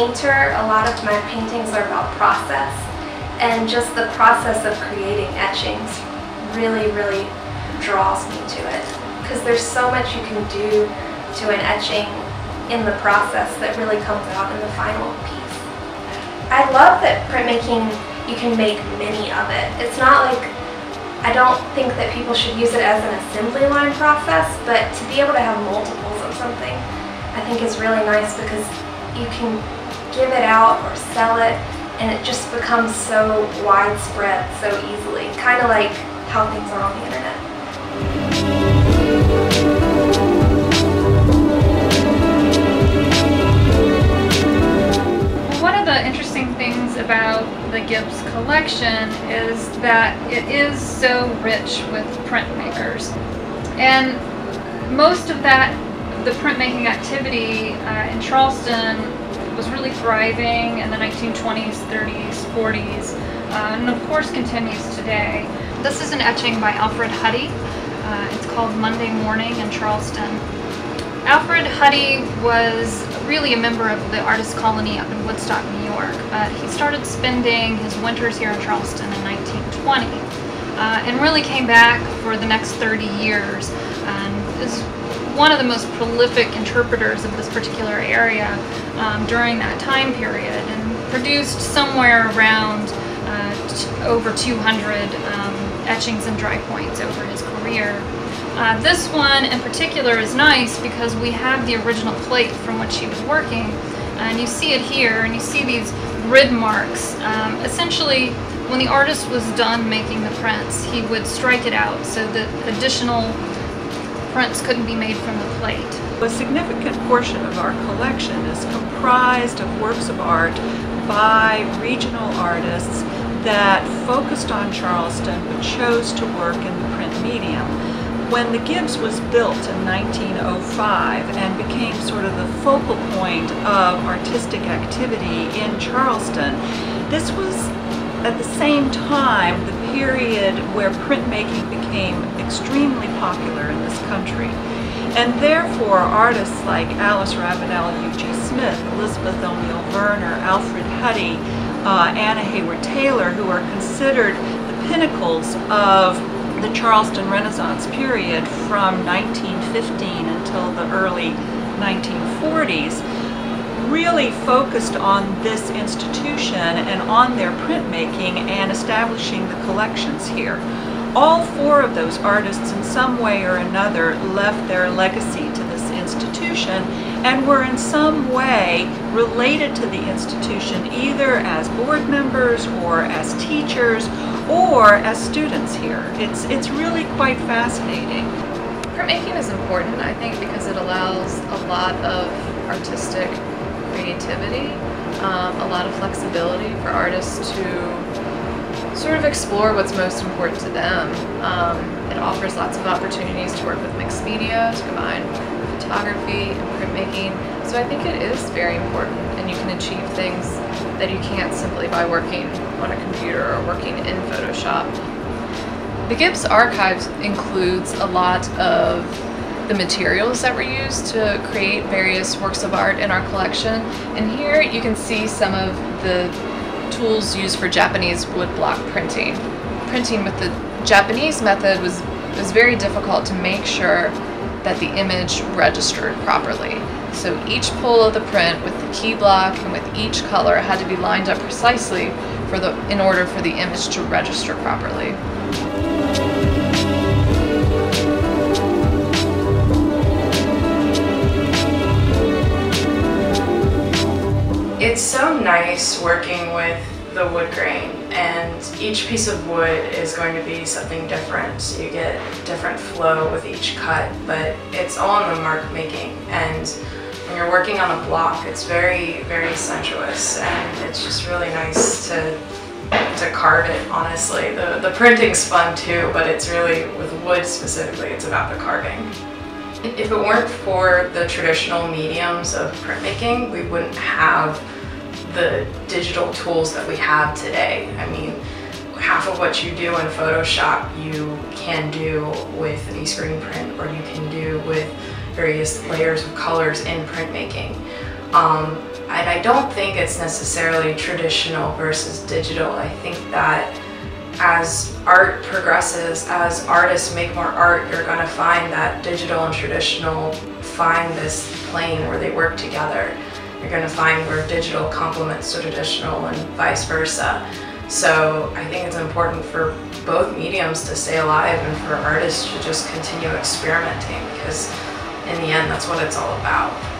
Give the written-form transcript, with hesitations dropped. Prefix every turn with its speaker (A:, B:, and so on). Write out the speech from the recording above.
A: painter, a lot of my paintings are about process, and just the process of creating etchings really draws me to it, because there's so much you can do to an etching in the process that really comes out in the final piece. I love that printmaking, you can make many of it. It's not like, I don't think that people should use it as an assembly line process, but to be able to have multiples of something I think is really nice, because you can give it out or sell it and it just becomes so widespread so easily, kind of like how things are on the internet.
B: One of the interesting things about the Gibbes collection is that it is so rich with printmakers, and most of that, the printmaking activity in Charleston was really thriving in the 1920s, 30s, 40s, and of course continues today. This is an etching by Alfred Huddy. It's called Monday Morning in Charleston. Alfred Huddy was really a member of the artist colony up in Woodstock, New York, but he started spending his winters here in Charleston in 1920 and really came back for the next 30 years and is one of the most prolific interpreters of this particular area during that time period, and produced somewhere around over 200 etchings and dry points over his career. This one in particular is nice because we have the original plate from which he was working, and you see it here, and you see these grid marks. Essentially, when the artist was done making the prints, he would strike it out so that additional prints couldn't be made from the plate.
C: A significant portion of our collection is comprised of works of art by regional artists that focused on Charleston but chose to work in the print medium. When the Gibbes was built in 1905 and became sort of the focal point of artistic activity in Charleston, this was at the same time the period where printmaking became extremely popular in this country. And therefore, artists like Alice Ravenel, U.G. Smith, Elizabeth O'Neill Verner, Alfred Huddy, Anna Hayward Taylor, who are considered the pinnacles of the Charleston Renaissance period from 1915 until the early 1940s, really focused on this institution and on their printmaking and establishing the collections here. All four of those artists in some way or another left their legacy to this institution and were in some way related to the institution, either as board members or as teachers or as students here. It's really quite fascinating.
D: Printmaking is important, I think, because it allows a lot of artistic creativity, a lot of flexibility for artists to sort of explore what's most important to them. It offers lots of opportunities to work with mixed media, to combine photography and printmaking. So I think it is very important, and you can achieve things that you can't simply by working on a computer or working in Photoshop. The Gibbes archives includes a lot of the materials that were used to create various works of art in our collection. And here you can see some of the tools used for Japanese woodblock printing. Printing with the Japanese method was very difficult to make sure that the image registered properly. So each pull of the print with the key block and with each color had to be lined up precisely in order for the image to register properly.
E: It's so nice working with the wood grain, and each piece of wood is going to be something different. So you get different flow with each cut, but it's all in the mark making. And when you're working on a block, it's very sensuous, and it's just really nice to carve it, honestly. The printing's fun too, but it's really, with wood specifically, it's about the carving. If it weren't for the traditional mediums of printmaking, we wouldn't have the digital tools that we have today. I mean, half of what you do in Photoshop you can do with an e-screen print, or you can do with various layers of colors in printmaking. And I don't think it's necessarily traditional versus digital. I think that as art progresses, as artists make more art, you're going to find that digital and traditional find this plane where they work together. You're going to find where digital complements traditional and vice versa. So I think it's important for both mediums to stay alive and for artists to just continue experimenting, because in the end that's what it's all about.